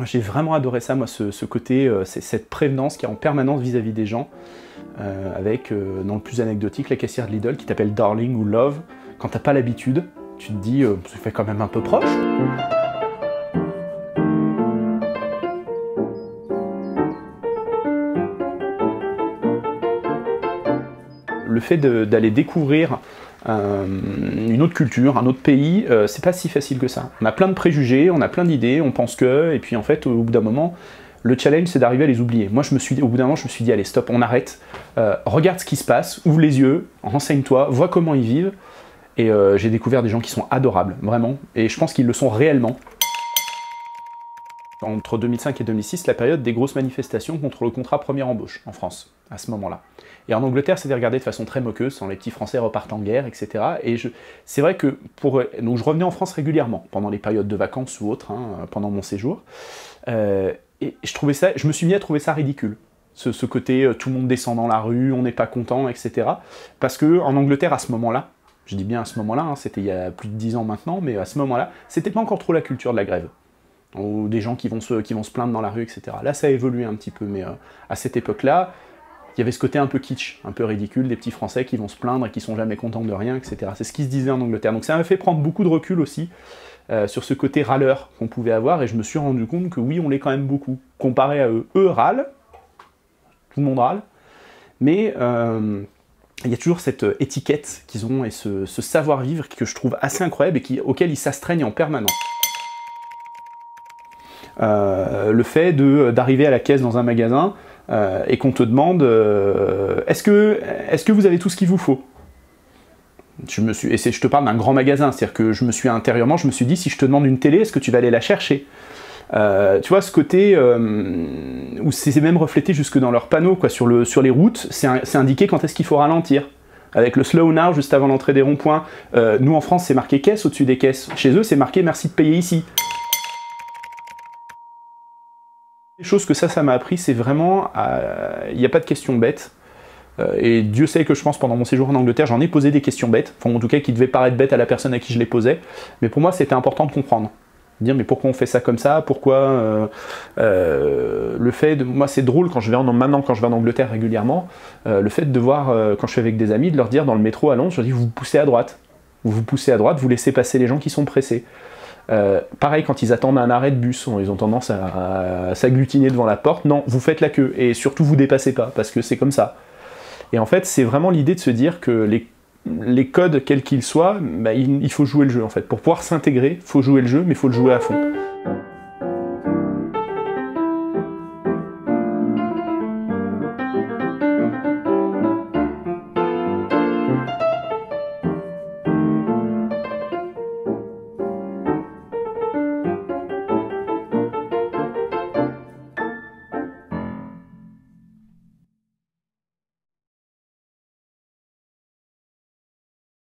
J'ai vraiment adoré ça, moi, ce côté, cette prévenance qu'il y a en permanence vis-à-vis des gens, avec, dans le plus anecdotique, la caissière de Lidl qui t'appelle Darling ou Love. Quand t'as pas l'habitude, tu te dis, ça fait quand même un peu proche. Le fait d'aller découvrir une autre culture, un autre pays, c'est pas si facile que ça. On a plein de préjugés, on a plein d'idées, on pense que, et puis en fait, au bout d'un moment, le challenge, c'est d'arriver à les oublier. Moi, au bout d'un moment, je me suis dit, allez, stop, on arrête, regarde ce qui se passe, ouvre les yeux, renseigne-toi, vois comment ils vivent, et j'ai découvert des gens qui sont adorables, vraiment, et je pense qu'ils le sont réellement. Entre 2005 et 2006, la période des grosses manifestations contre le contrat première embauche en France, à ce moment-là. Et en Angleterre, c'était regardé de façon très moqueuse, sans les petits Français repartent en guerre, etc. Et c'est vrai que donc je revenais en France régulièrement, pendant les périodes de vacances ou autres, hein, pendant mon séjour. Et je me suis mis à trouver ça ridicule. Ce côté, tout le monde descend dans la rue, on n'est pas content, etc. Parce qu'en Angleterre, à ce moment-là, je dis bien à ce moment-là, hein, c'était il y a plus de 10 ans maintenant, mais à ce moment-là, c'était pas encore trop la culture de la grève. Ou des gens qui vont se plaindre dans la rue, etc. Là, ça a évolué un petit peu, mais à cette époque-là, il y avait ce côté un peu kitsch, un peu ridicule, des petits Français qui vont se plaindre et qui sont jamais contents de rien, etc. C'est ce qui se disait en Angleterre. Donc ça m'a fait prendre beaucoup de recul aussi sur ce côté râleur qu'on pouvait avoir, et je me suis rendu compte que oui, on l'est quand même beaucoup. Comparé à eux, eux râlent, tout le monde râle, mais il y a toujours cette étiquette qu'ils ont et ce savoir-vivre que je trouve assez incroyable et auquel ils s'astreignent en permanence. Le fait d'arriver à la caisse dans un magasin et qu'on te demande est-ce que vous avez tout ce qu'il vous faut? Je te parle d'un grand magasin, c'est-à-dire que intérieurement, je me suis dit, si je te demande une télé, est-ce que tu vas aller la chercher? Tu vois, ce côté où c'est même reflété jusque dans leurs panneaux, quoi, sur les routes, c'est indiqué quand est-ce qu'il faut ralentir. Avec le slow now juste avant l'entrée des ronds-points. Nous en France, c'est marqué caisse au-dessus des caisses. Chez eux, c'est marqué merci de payer ici. Les choses que ça m'a appris, c'est vraiment, il n'y a pas de questions bêtes. Et Dieu sait que je pense pendant mon séjour en Angleterre, j'en ai posé des questions bêtes, enfin en tout cas qui devaient paraître bêtes à la personne à qui je les posais, mais pour moi c'était important de comprendre. Dire mais pourquoi on fait ça comme ça, pourquoi le fait de... Moi c'est drôle maintenant quand je vais en Angleterre régulièrement, le fait de voir, quand je suis avec des amis, de leur dire dans le métro à Londres, je leur dis vous poussez à droite, vous laissez passer les gens qui sont pressés. Pareil quand ils attendent un arrêt de bus, ils ont tendance à s'agglutiner devant la porte, non, vous faites la queue, et surtout vous dépassez pas, parce que c'est comme ça. Et en fait c'est vraiment l'idée de se dire que les codes, quels qu'ils soient, bah, il faut jouer le jeu en fait. Pour pouvoir s'intégrer, il faut jouer le jeu, mais il faut le jouer à fond.